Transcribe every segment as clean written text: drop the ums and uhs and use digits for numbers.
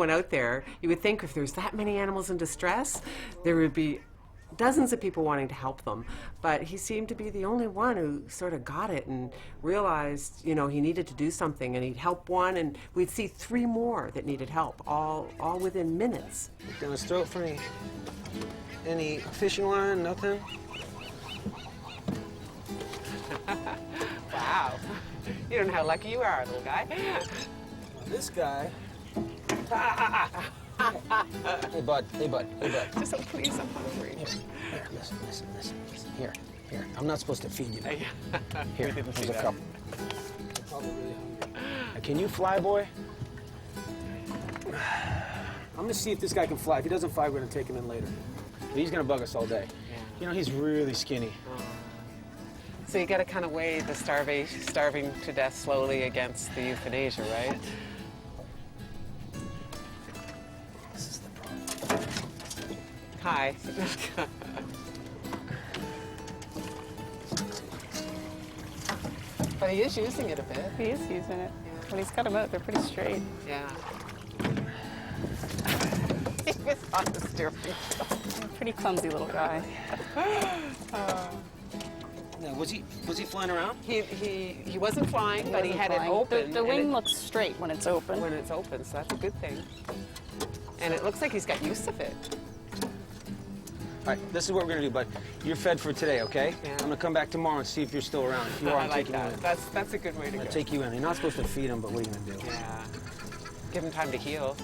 one out there. You would think if there's that many animals in distress, there would be dozens of people wanting to help them. But he seemed to be the only one who sort of got it and realized, you know, he needed to do something, and he'd help one, and we'd see 3 more that needed help, all within minutes. Look down his throat for any fishing line, nothing? Wow. You don't know how lucky you are, little guy. This guy... Hey, bud. Just please, I'm hungry. Here, listen. Here. I'm not supposed to feed you. Here, here's a cup. I'm probably really hungry. Can you fly, boy? I'm gonna see if this guy can fly. If he doesn't fly, we're gonna take him in later. But he's gonna bug us all day. Yeah. You know, he's really skinny. So you gotta kind of weigh the starving to death slowly against the euthanasia, right? This is the problem. Hi. But he is using it a bit. He is using it. Yeah. When he's cut them out, they're pretty straight. Yeah. He was on the steering wheel. Pretty clumsy little guy. Now, was he flying around? He wasn't flying, but he had flying. it open. The wing looks straight when it's open. When it's open, so that's a good thing. And it looks like he's got use of it. All right, this is what we're gonna do, bud. You're fed for today, okay? Yeah. I'm gonna come back tomorrow and see if you're still around. If you are, I I'm like taking you that. in. That's a good way to go. I'll take you in. You're not supposed to feed him, but what are you gonna do? Yeah. Give him time to heal.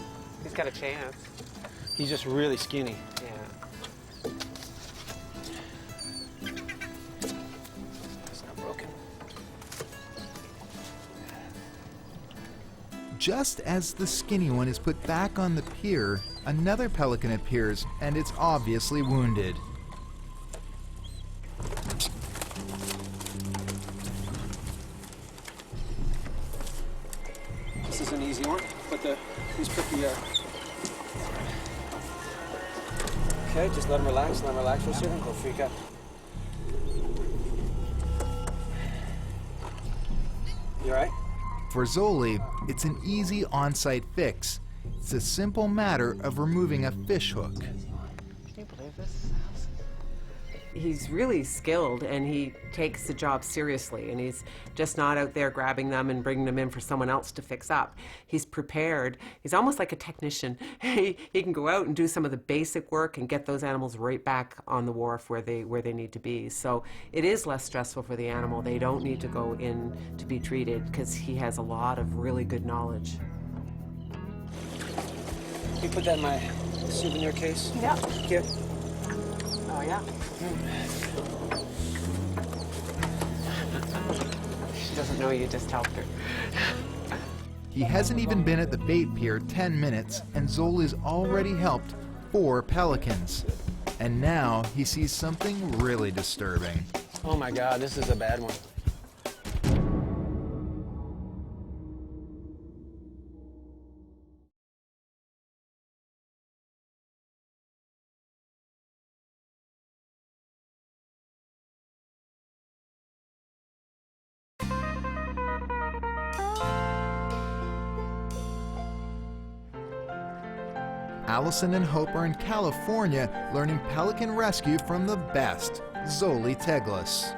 He's got a chance. He's just really skinny. Yeah. It's not broken. Just as the skinny one is put back on the pier, another pelican appears, and it's obviously wounded. This is an easy one. Please put the... Okay, just let him relax. Let him relax for a second. He'll freak out. You all right? For Zoli, it's an easy on-site fix. It's a simple matter of removing a fish hook. Can you believe this house? He's really skilled, and he takes the job seriously, and he's just not out there grabbing them and bringing them in for someone else to fix up. He's prepared. He's almost like a technician. He can go out and do some of the basic work and get those animals right back on the wharf where they need to be. So it is less stressful for the animal. They don't need to go in to be treated because he has a lot of really good knowledge. Can you put that in my souvenir case? Yeah. Here. Oh, yeah. She doesn't know you just helped her. He hasn't even been at the bait pier 10 minutes, and Zoli's already helped 4 pelicans. And now he sees something really disturbing. Oh my God, this is a bad one. Allison and Hope are in California learning pelican rescue from the best, Zoli Teglas.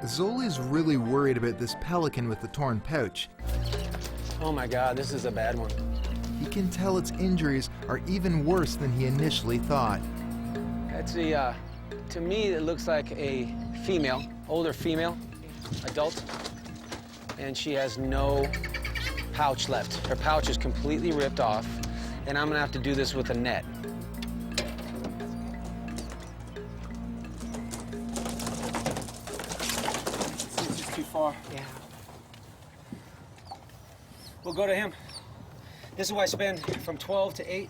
Zoli's really worried about this pelican with the torn pouch. Oh my God, this is a bad one. He can tell its injuries are even worse than he initially thought. Actually, to me, it looks like a female, older female, adult, and she has no pouch left. Her pouch is completely ripped off, and I'm gonna have to do this with a net. It's too far. Yeah. We'll go to him. This is why I spend from 12 to 8,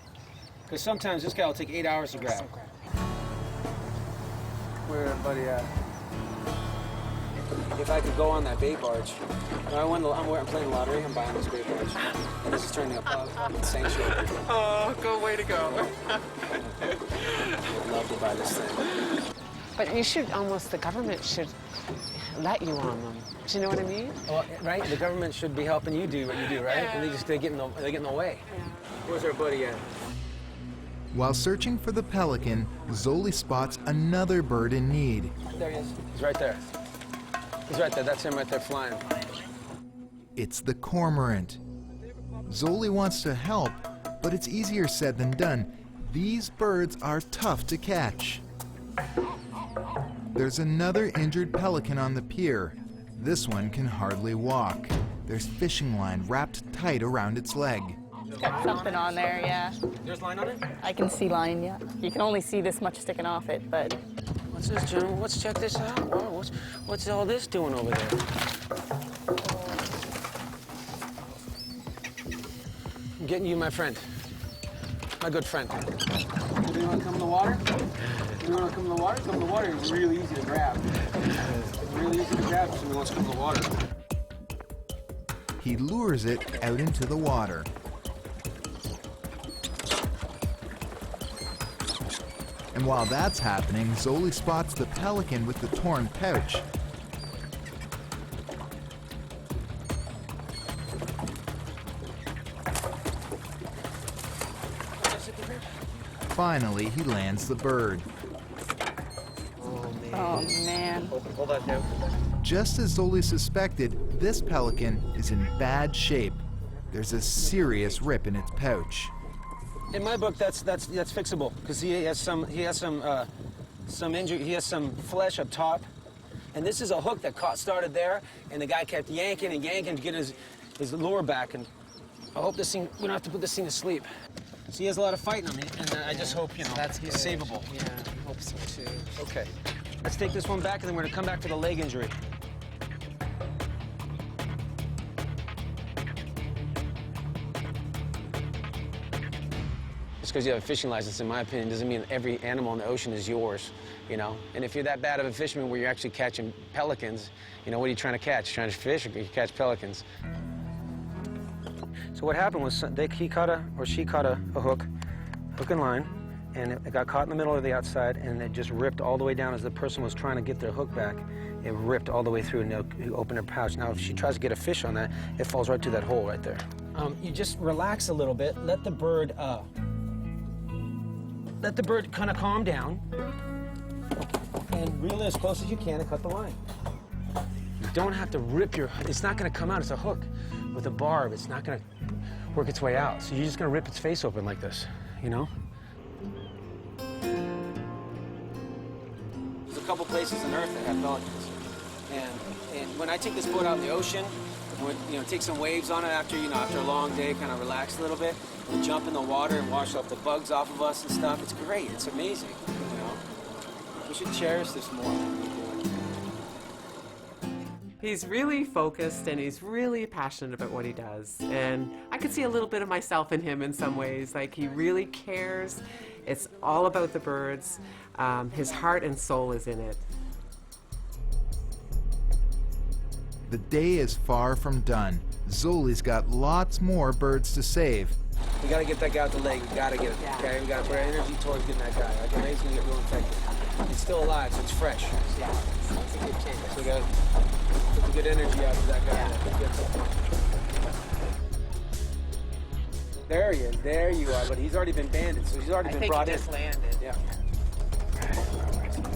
because sometimes this guy will take 8 hours to grab. Where, buddy, if I could go on that bait barge. I'm playing lottery, I'm buying this bait barge. And this is turning a sanctuary. Oh, go way to go. I'd love to buy this thing. But you should almost, the government should let you on them. Do you know what I mean? Well, right? The government should be helping you do what you do, right? And they get in the way. Yeah. Where's our buddy at? While searching for the pelican, Zoli spots another bird in need. There he is. He's right there. He's right there. That's him right there flying. It's the cormorant. Zoli wants to help, but it's easier said than done. These birds are tough to catch. There's another injured pelican on the pier. This one can hardly walk. There's fishing line wrapped tight around its leg. It's got something on there, yeah. There's line on it? I can see line, yeah. You can only see this much sticking off it, but What's this, gentlemen? Let's check this out. Whoa, what's all this doing over there? I'm getting you, my friend. My good friend. You want to come in the water? You want to come in the water? Come in the water. It's really easy to grab. It's really easy to grab if someone wants to come in the water. He lures it out into the water. And while that's happening, Zoli spots the pelican with the torn pouch. Finally, he lands the bird. oh man. Hold that down. Just as Zoli suspected, this pelican is in bad shape. There's a serious rip in its pouch. In my book, that's fixable because he has some injury. He has some flesh up top, and this is a hook that started there, and the guy kept yanking and yanking to get his lure back. And I hope this thing, we don't have to put this thing to sleep. So he has a lot of fight on me, and I just hope he's savable. Yeah, I hope so too. Okay, let's take this one back, and then we're gonna come back to the leg injury. Just because you have a fishing license, in my opinion, doesn't mean every animal in the ocean is yours, you know? And if you're that bad of a fisherman where you're actually catching pelicans, you know, what are you trying to catch? Trying to fish or you catch pelicans? So what happened was she caught a hook and line, and it got caught in the middle of the outside, and it just ripped all the way down as the person was trying to get their hook back. It ripped all the way through, and it opened her pouch. Now, if she tries to get a fish on that, it falls right through that hole right there. You just relax a little bit, let the bird kind of calm down, and reel it as close as you can and cut the line. You don't have to rip it's not gonna come out, it's a hook. With a barb, it's not gonna work its way out. So you're just gonna rip its face open like this, you know? There's a couple places on Earth that have pelicans. And when I take this boat out in the ocean, take some waves on it after a long day, kind of relax a little bit, and jump in the water and wash off the bugs off of us and stuff. It's great, it's amazing, you know? We should cherish this more. He's really focused and he's really passionate about what he does. And I could see a little bit of myself in him in some ways. Like, he really cares. It's all about the birds. His heart and soul is in it. The day is far from done. Zoli's got lots more birds to save. We gotta get that guy out the leg. We gotta get it, okay? We gotta put our energy towards getting that guy. Like, the leg's gonna get real infected. It's still alive, so it's fresh. Yeah, it's a good chance. So we gotta put the good energy out of that guy. Yeah. There you are. But he's already been banded, so he's already been brought in. I think he just landed. Yeah.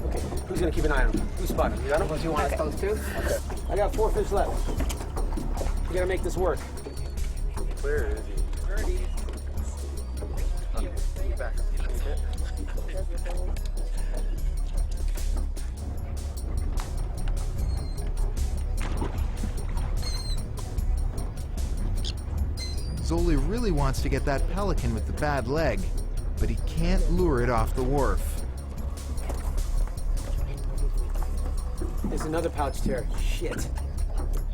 Okay, who's gonna keep an eye on him? Who's spotting him? You got him? Do you want us both to? Okay. I got 4 fish left. We gotta make this work. Where is he? Back. Zoli really wants to get that pelican with the bad leg, but he can't lure it off the wharf. There's another pouch tear. Shit.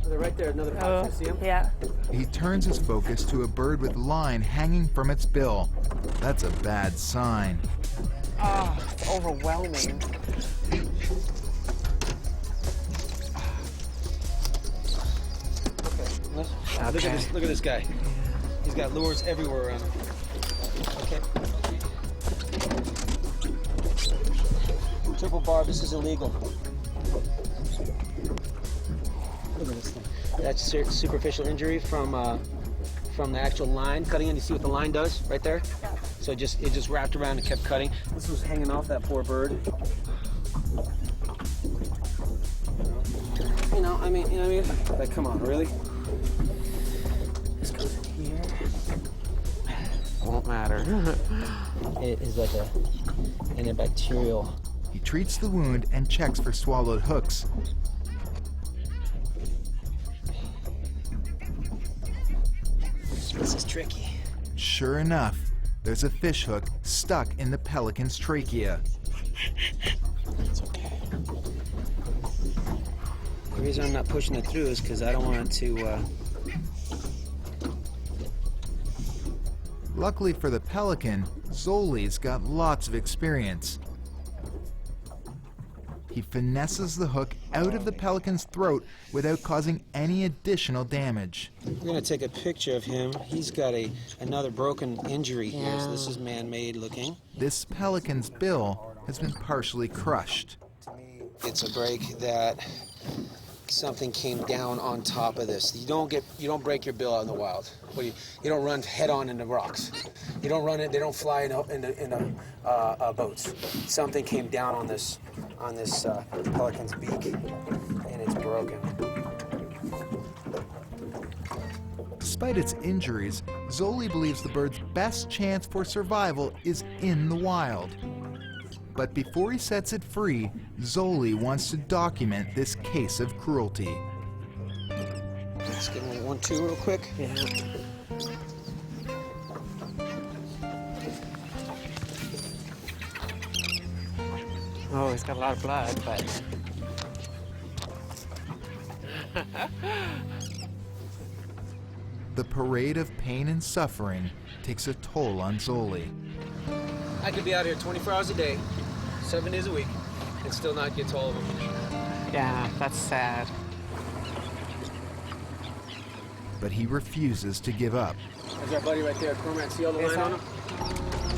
They're right there, another pouch. You see him? Yeah. He turns his focus to a bird with line hanging from its bill. That's a bad sign. Oh, it's overwhelming. Look at this guy. He's got lures everywhere around him. Okay. Triple barb, this is illegal. Look at this thing. That's superficial injury from the actual line cutting in. You see what the line does right there? Yeah. So it just wrapped around and kept cutting. This was hanging off that poor bird. You know what I mean? Like, come on, really? This goes in here. Won't matter. It is like an antibacterial. He treats the wound and checks for swallowed hooks. This is tricky. Sure enough, there's a fish hook stuck in the pelican's trachea. It's okay. The reason I'm not pushing it through is because I don't want it to. Luckily for the pelican, Zoli's got lots of experience. He finesses the hook out of the pelican's throat without causing any additional damage. We're gonna take a picture of him. He's got another broken injury here, so this Yeah. is man-made looking. This pelican's bill has been partially crushed. It's a break that something came down on top of this. You don't break your bill out in the wild. You don't run head on into rocks. You don't run it. They don't fly in boats. Something came down on this pelican's beak, and it's broken. Despite its injuries, Zoli believes the bird's best chance for survival is in the wild. But before he sets it free, Zoli wants to document this case of cruelty. Let's get 1-2 real quick. Yeah. Oh, he's got a lot of blood, but The parade of pain and suffering takes a toll on Zoli. I could be out here 24 hours a day, 7 days a week, and still not get to all of them. yeah, that's sad. But he refuses to give up. There's our buddy right there, Cormorant. See all the line on him?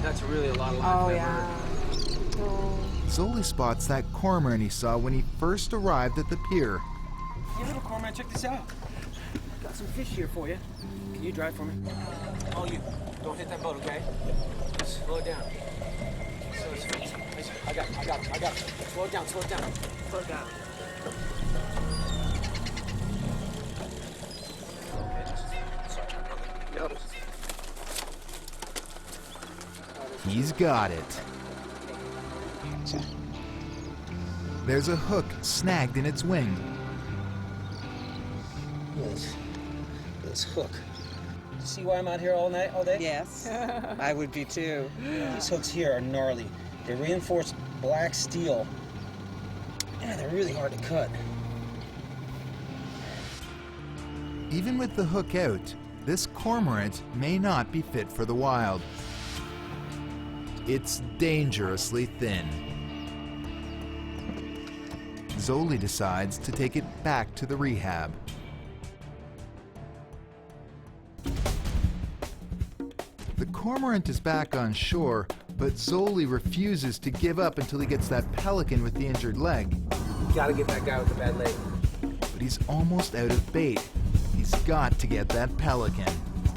That's really a lot of line. Oh for that yeah. bird. Zoli spots that cormorant he saw when he first arrived at the pier. Hey, little Cormorant, check this out. Got some fish here for you. Can you drive for me? Oh, you. Don't hit that boat, okay? Just slow it down. I got it. Slow it down. Slow it down. Yep. He's got it. There's a hook snagged in its wing. This hook. See why I'm out here all day? Yes, I would be too. These hooks here are gnarly. They're reinforced black steel. Yeah, they're really hard to cut. Even with the hook out, this cormorant may not be fit for the wild. It's dangerously thin. Zoli decides to take it back to the rehab. The cormorant is back on shore, but Zoli refuses to give up until he gets that pelican with the injured leg. Gotta get that guy with the bad leg. But he's almost out of bait. He's got to get that pelican.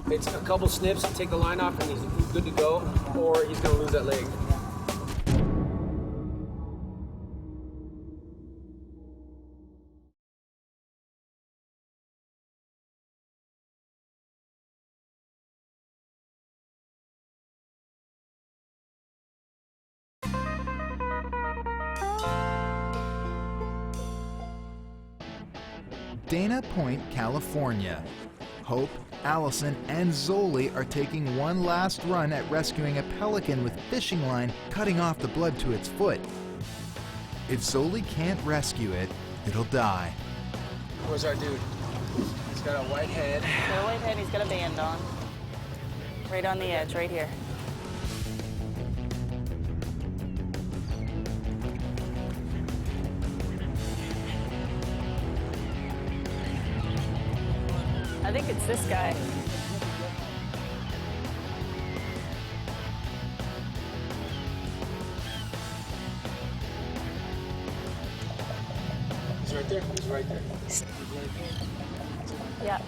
It's a couple snips, take the line off, and he's good to go, or he's gonna lose that leg. Dana Point, California. Hope, Allison, and Zoli are taking one last run at rescuing a pelican with fishing line cutting off the blood to its foot. If Zoli can't rescue it, it'll die. Where's our dude? He's got a white head. He's got a white head, he's got a band on. Right on the edge, right here. I think it's this guy. He's right there? He's right there. Yeah.